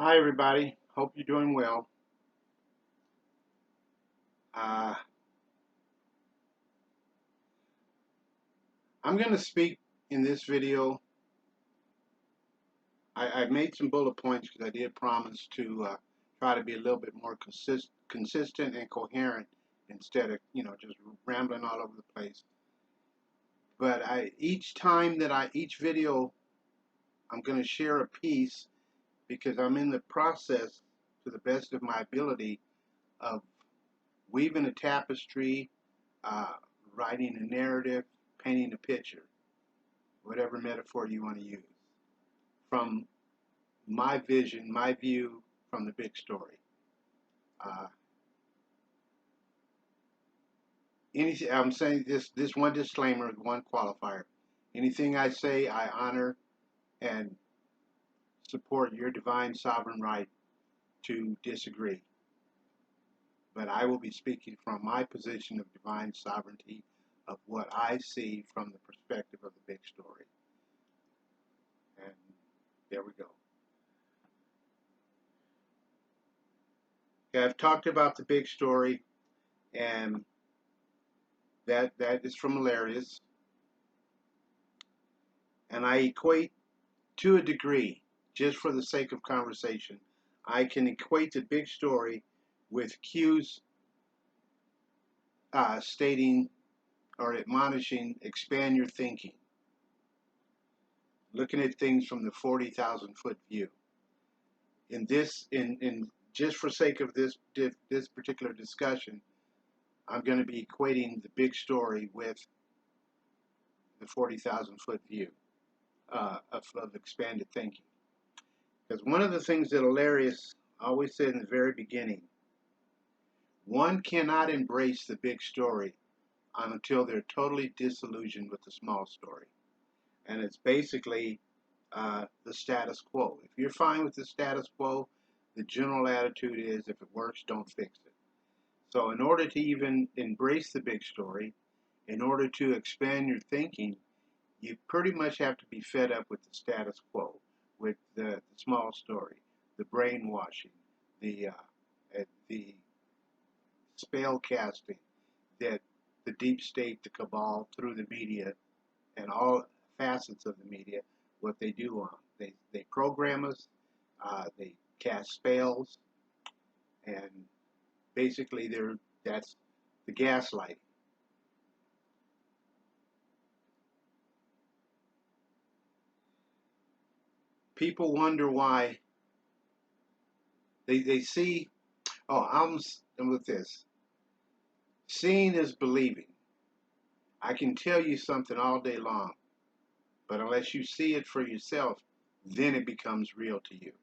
Hi, everybody. Hope you're doing well. Uh, I'm going to speak in this video. I've made some bullet points because I did promise to try to be a little bit more consistent and coherent instead of, just rambling all over the place. But each video, I'm going to share a piece because I'm in the process, to the best of my ability, of weaving a tapestry, uh, writing a narrative, painting a picture, whatever metaphor you want to use, from my vision, my view from the big story. Uh, I'm saying this one disclaimer, one qualifier. Anything I say, I honor and support your divine sovereign right to disagree. But I will be speaking from my position of divine sovereignty of what I see from the perspective of the big story. And there we go. Okay, I've talked about the big story, and that is from Hilarious. And I equate, to a degree, just for the sake of conversation, I can equate the big story with Q's stating or admonishing, expand your thinking, looking at things from the 40,000 foot view. In just for sake of this particular discussion, I'm going to be equating the big story with the 40,000 foot view of expanded thinking. Because one of the things that Hilarious always said in the very beginning, one cannot embrace the big story until they're totally disillusioned with the small story. And it's basically the status quo. If you're fine with the status quo, the general attitude is if it works, don't fix it. So in order to even embrace the big story, in order to expand your thinking, you pretty much have to be fed up with the status quo, with the small story, the brainwashing, the spell casting that the deep state, the cabal, through the media, and all facets of the media, what they do on. They program us, they cast spells, and basically that's the gaslighting. People wonder why they see, oh, I'm with this. Seeing is believing. I can tell you something all day long, but unless you see it for yourself, then it becomes real to you.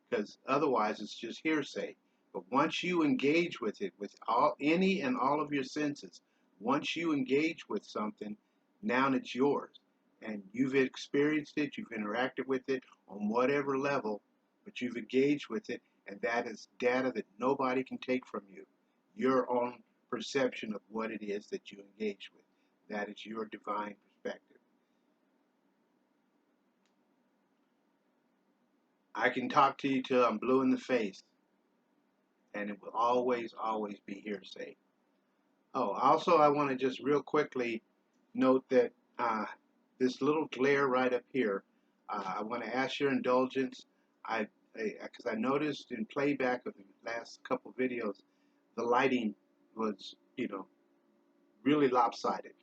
Because otherwise it's just hearsay. But once you engage with it, with any and all of your senses, once you engage with something, now it's yours. And you've experienced it, you've interacted with it on whatever level, but you've engaged with it, and that is data that nobody can take from you. Your own perception of what it is that you engage with. That is your divine perspective. I can talk to you till I'm blue in the face, and it will always, always be hearsay. Oh, also, I want to just real quickly note that this little glare right up here, I want to ask your indulgence. Because I noticed in playback of the last couple videos, the lighting was, really lopsided.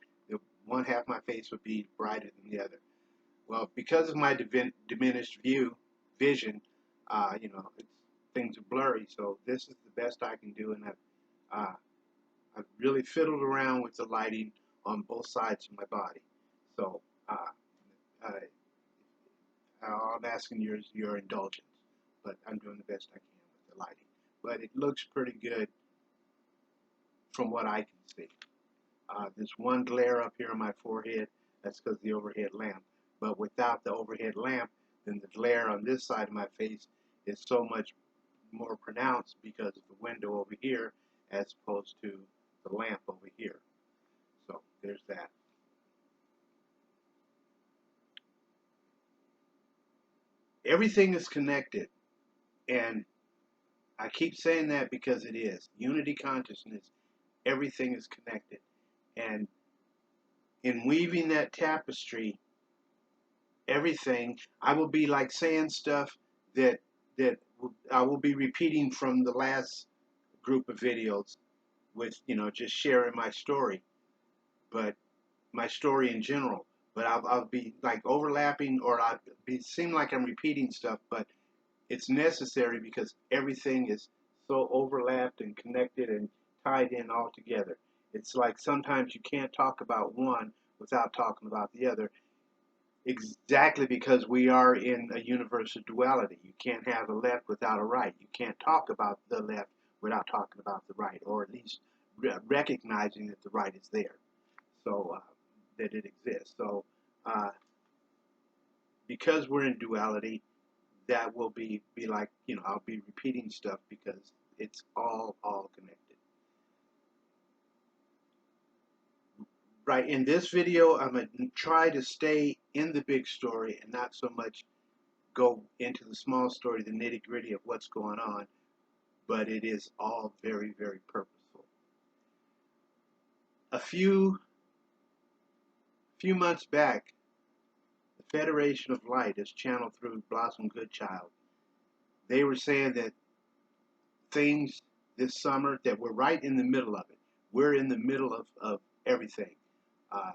One half of my face would be brighter than the other. Well, because of my diminished vision, things are blurry. So this is the best I can do, and uh, I've really fiddled around with the lighting on both sides of my body. So uh, I'm asking your indulgence, but I'm doing the best I can with the lighting. But it looks pretty good from what I can see. There's one glare up here on my forehead. That's because of the overhead lamp. But without the overhead lamp, then the glare on this side of my face is so much more pronounced because of the window over here as opposed to the lamp over here. So there's that. Everything is connected. And I keep saying that because it is. Unity consciousness, everything is connected. And in weaving that tapestry, everything, I will be like saying stuff that I will be repeating from the last group of videos with, just sharing my story, but my story in general. But I'll be like overlapping, or seem like I'm repeating stuff, but it's necessary because everything is so overlapped and connected and tied in all together. It's like sometimes you can't talk about one without talking about the other, exactly because we are in a universe of duality. You can't have a left without a right. You can't talk about the left without talking about the right, or at least recognizing that the right is there, so that it exists. So uh, because we're in duality, that will be like, I'll be repeating stuff because it's all connected. Right, in this video, I'm going to try to stay in the big story and not so much go into the small story, the nitty gritty of what's going on, but it is all very, very purposeful. A few months back, the Federation of Light, as channeled through Blossom Goodchild, they were saying that things this summer, that we're right in the middle of it. We're in the middle of everything. Uh,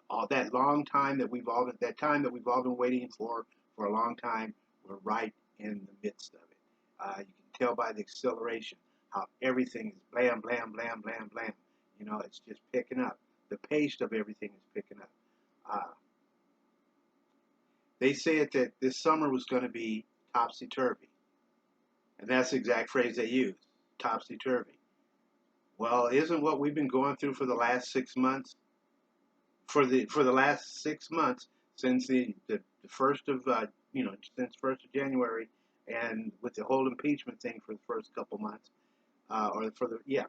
all that long time that we've all been waiting for a long time, we're right in the midst of it. You can tell by the acceleration how everything is blam, blam, blam, blam, blam. It's just picking up. The pace of everything is picking up. They said that this summer was going to be topsy-turvy. And that's the exact phrase they used, topsy-turvy. Well, isn't what we've been going through for the last 6 months? For the last 6 months, since the first of since 1st of January, and with the whole impeachment thing for the first couple months,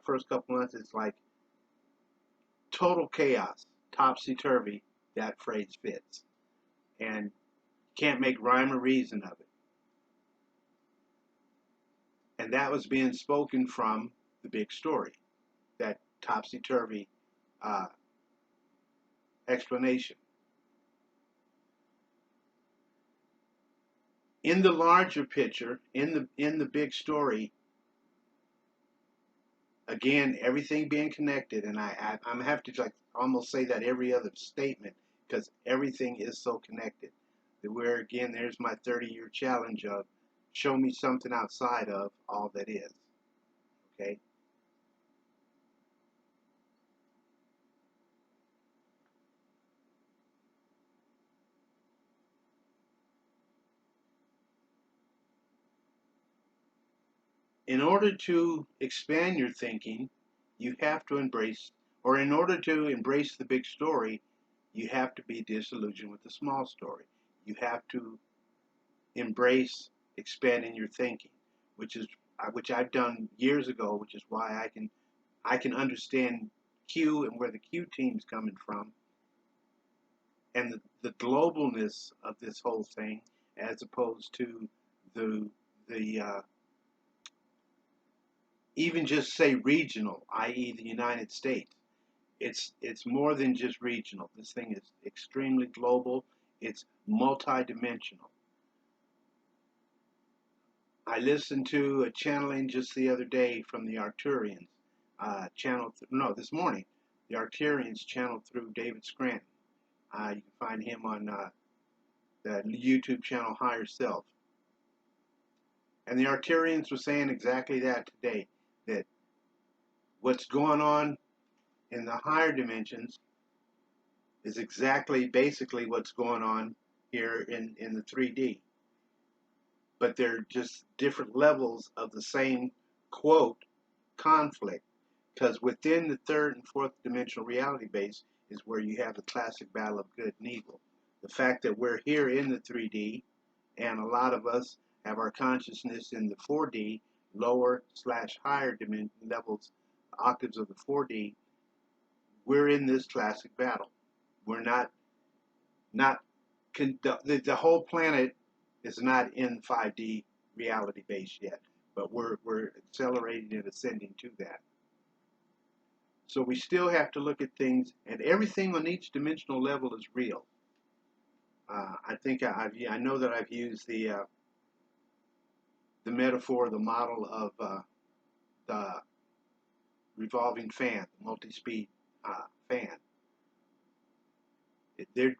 first couple months, it's like total chaos, topsy-turvy. That phrase fits, and can't make rhyme or reason of it. And that was being spoken from the big story, that topsy-turvy explanation. In the larger picture, in the big story, again, everything being connected, and I'm have to like almost say that every other statement because everything is so connected. Where again, there's my 30-year challenge of show me something outside of all that is. Okay. In order to expand your thinking, you have to embrace, or in order to embrace the big story, you have to be disillusioned with the small story. You have to embrace expanding your thinking, which I've done years ago, which is why I can understand Q and where the Q team's coming from, and the globalness of this whole thing, as opposed to the even just say regional, i.e. the United States. It's more than just regional. This thing is extremely global. It's multidimensional. I listened to a channeling just the other day from the Arcturians, this morning. The Arcturians channeled through David Scranton. You can find him on the YouTube channel Higher Self. And the Arcturians were saying exactly that today, that what's going on in the higher dimensions is basically what's going on here in the 3D. But they're just different levels of the same, quote, conflict. Because within the third and fourth dimensional reality base is where you have the classic battle of good and evil. The fact that we're here in the 3D, and a lot of us have our consciousness in the 4D, lower/higher dimension levels, octaves of the 4D, we're in this classic battle. We're not the whole planet is not in 5D reality based yet, but we're accelerating and ascending to that. So we still have to look at things, and everything on each dimensional level is real. I think I know that I've used the metaphor, the model of the revolving fan, the multi-speed fan.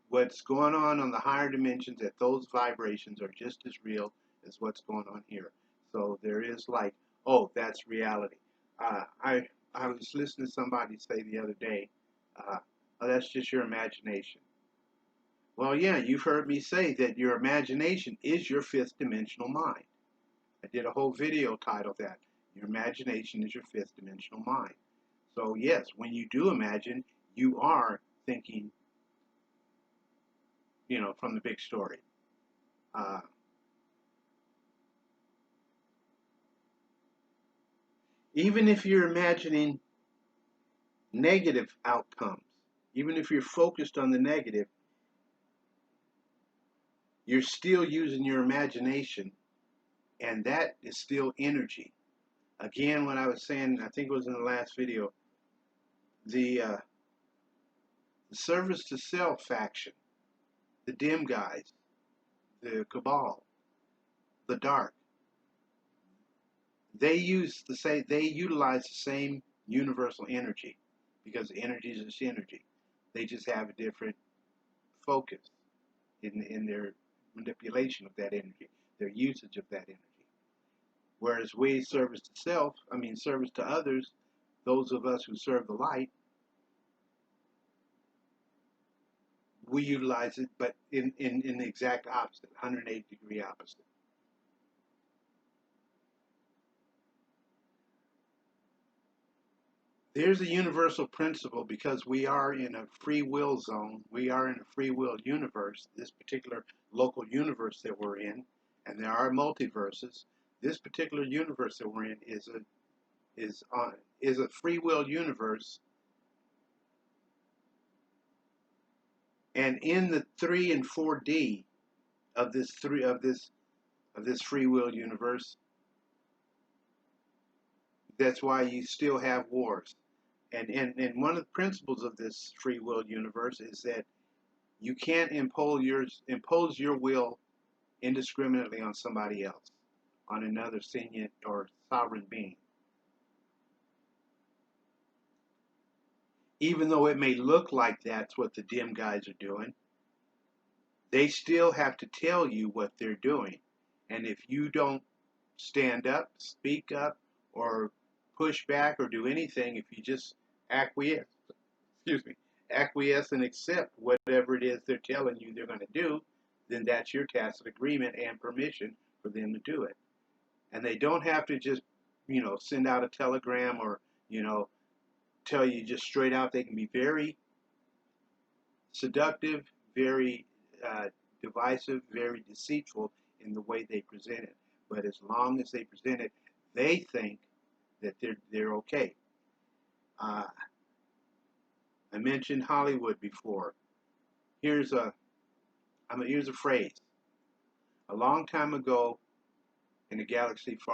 What's going on the higher dimensions, at those vibrations are just as real as what's going on here. So there is like, oh, that's reality. I was listening to somebody say the other day, oh, that's just your imagination. Well, yeah, you've heard me say that your imagination is your fifth dimensional mind. I did a whole video titled that. Your imagination is your fifth dimensional mind. So yes, when you do imagine, you are thinking, from the big story. Uh, even if you're imagining negative outcomes, even if you're focused on the negative, you're still using your imagination, and that is still energy. Again, what I was saying, I think it was in the last video, the service to self faction, the dim guys, the cabal, the dark, they utilize the same universal energy, because energy is just energy. They just have a different focus in their manipulation of that energy, their usage of that energy. Whereas we service to others, those of us who serve the light, we utilize it, but in the exact opposite, 180-degree opposite. There's a universal principle, because we are in a free will zone. We are in a free will universe, this particular local universe that we're in, and there are multiverses. This particular universe that we're in is a free will universe, and in the 3 and 4D of this free will universe, that's why you still have wars. And one of the principles of this free will universe is that you can't impose your will indiscriminately on somebody else, on another sentient or sovereign being. Even though it may look like that's what the dim guys are doing, they still have to tell you what they're doing. And if you don't stand up, speak up, or push back or do anything, if you just acquiesce and accept whatever it is they're telling you they're going to do, then that's your tacit agreement and permission for them to do it. And they don't have to just, send out a telegram or, tell you just straight out. They can be very seductive, very divisive, very deceitful in the way they present it. But as long as they present it, they think that they're okay. I mentioned Hollywood before. Here's a phrase. A long time ago, in a galaxy a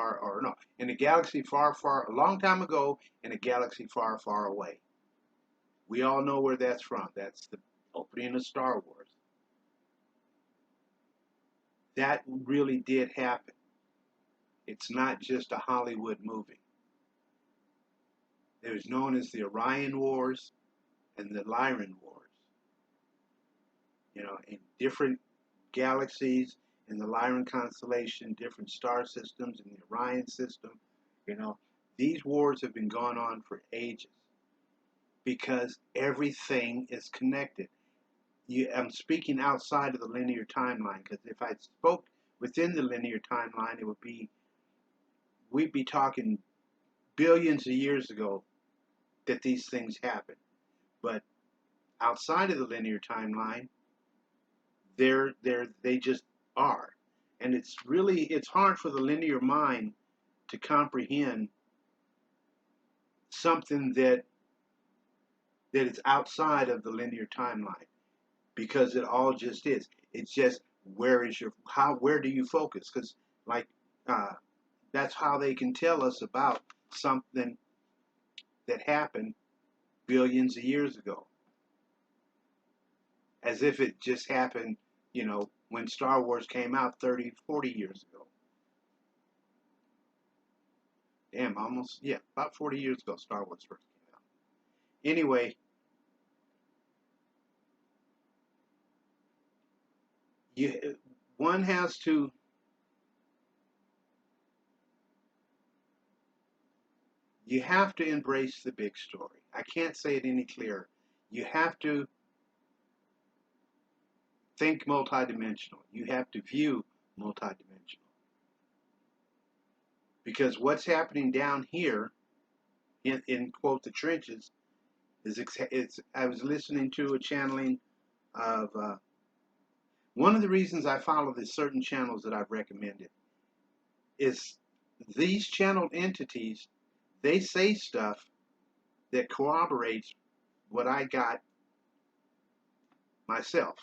long time ago, in a galaxy far, far away. We all know where that's from. That's the opening of Star Wars. That really did happen. It's not just a Hollywood movie. It was known as the Orion Wars and the Lyran Wars. In different galaxies, in the Lyran constellation, different star systems, in the Orion system, these wars have been going on for ages, because everything is connected. I'm speaking outside of the linear timeline, because if I spoke within the linear timeline, we'd be talking billions of years ago that these things happen. But outside of the linear timeline, they just are. And it's hard for the linear mind to comprehend something that is outside of the linear timeline, because it all just is. It's just, where do you focus? Because, like, That's how they can tell us about something that happened billions of years ago, as if it just happened, when Star Wars came out 30, 40 years ago. Damn, almost, yeah, about 40 years ago, Star Wars first came out. Anyway, you, one has to, you have to embrace the big story. I can't say it any clearer. You have to think multidimensional. You have to view multidimensional. Because what's happening down here in quote the trenches is I was listening to a channeling of one of the reasons I follow the certain channels that I've recommended is these channeled entities, they say stuff that corroborates what I got myself.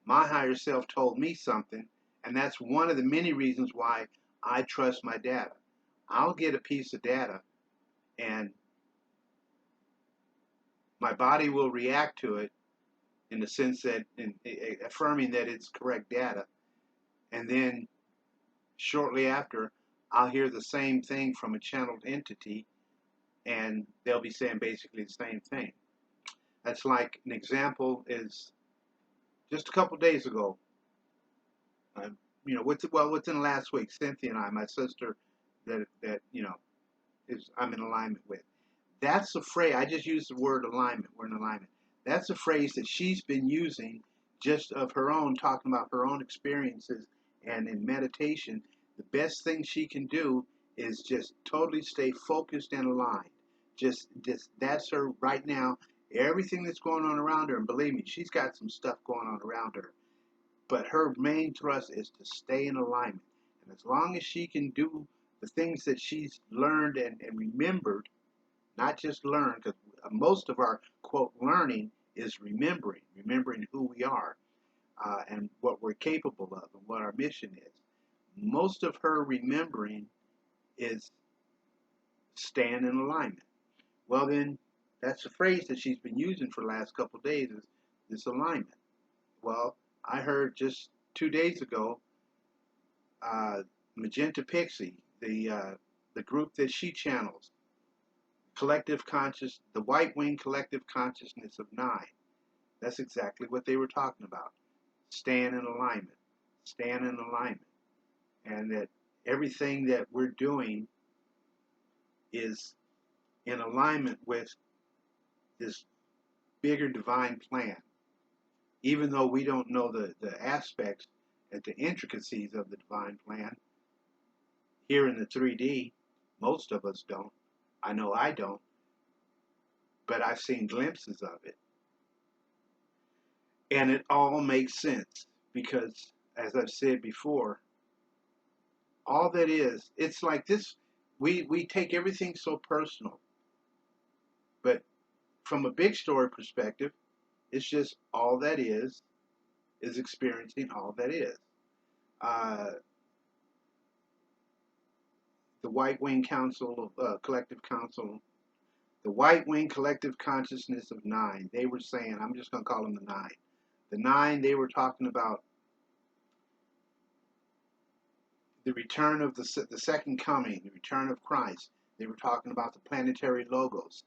My higher self told me something, and that's one of the many reasons why I trust my data. I'll get a piece of data, and my body will react to it in the sense that, affirming that it's correct data, and then shortly after, I'll hear the same thing from a channeled entity, and they'll be saying basically the same thing. That's like an example is just a couple days ago, within the last week, Cynthia and I, my sister, that is I'm in alignment with. That's a phrase. I just used the word alignment. We're in alignment. That's a phrase that she's been using just of her own, talking about her own experiences, and in meditation, the best thing she can do is just totally stay focused and aligned. Just that's her right now. Everything that's going on around her, and believe me, she's got some stuff going on around her. But her main thrust is to stay in alignment. And as long as she can do the things that she's learned and remembered, not just learn, because most of our quote learning is remembering who we are, and what we're capable of and what our mission is. Most of her remembering is staying in alignment. Well, then that's a phrase that she's been using for the last couple of days, is this alignment. Well, I heard just 2 days ago, Magenta Pixie, the group that she channels, the White Wing Collective Consciousness of Nine. That's exactly what they were talking about. Staying in alignment. Staying in alignment. And that everything that we're doing is in alignment with this bigger divine plan. Even though we don't know the aspects and the intricacies of the divine plan, here in the 3D, most of us don't. I know I don't. But I've seen glimpses of it. And it all makes sense because, as I've said before, all that is, it's like this, we take everything so personal. But from a big story perspective, it's just all that is experiencing all that is. The White Wing Council, Collective Council, the White Wing Collective Consciousness of Nine, they were saying, I'm just going to call them the Nine. The Nine, they were talking about the return of the second coming, the return of Christ. They were talking about the planetary logos.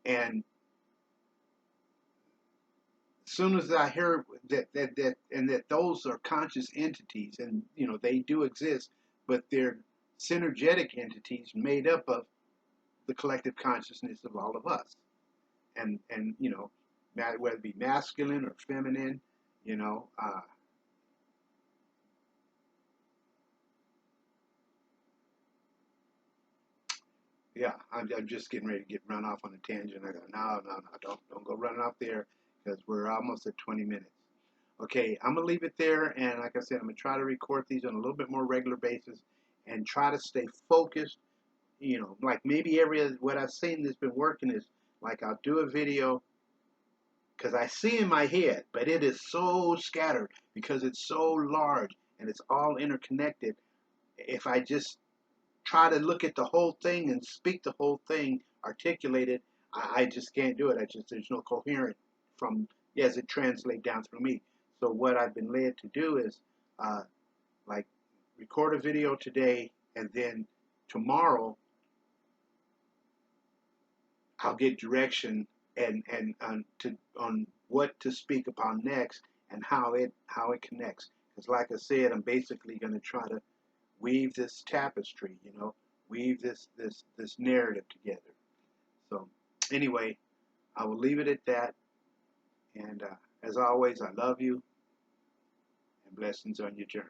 And as soon as I heard that those are conscious entities, and they do exist, but they're synergetic entities made up of the collective consciousness of all of us, and whether it be masculine or feminine, yeah, I'm just getting ready to get run off on a tangent. I go, no, don't go running off there, because we're almost at 20 minutes. Okay, I'm gonna leave it there, and like I said, I'm gonna try to record these on a little bit more regular basis, and try to stay focused. Like maybe what I've seen that's been working is, like, I'll do a video because I see in my head, but it is so scattered because it's so large and it's all interconnected. if I just try to look at the whole thing and speak the whole thing, articulate it, I just can't do it. There's no coherent from as it translates down through me. So what I've been led to do is uh, like record a video today, and then tomorrow I'll get direction and on what to speak upon next and how it connects. Because like I said, I'm basically going to try to weave this tapestry, weave this narrative together. So anyway, I will leave it at that. And as always, I love you and blessings on your journey.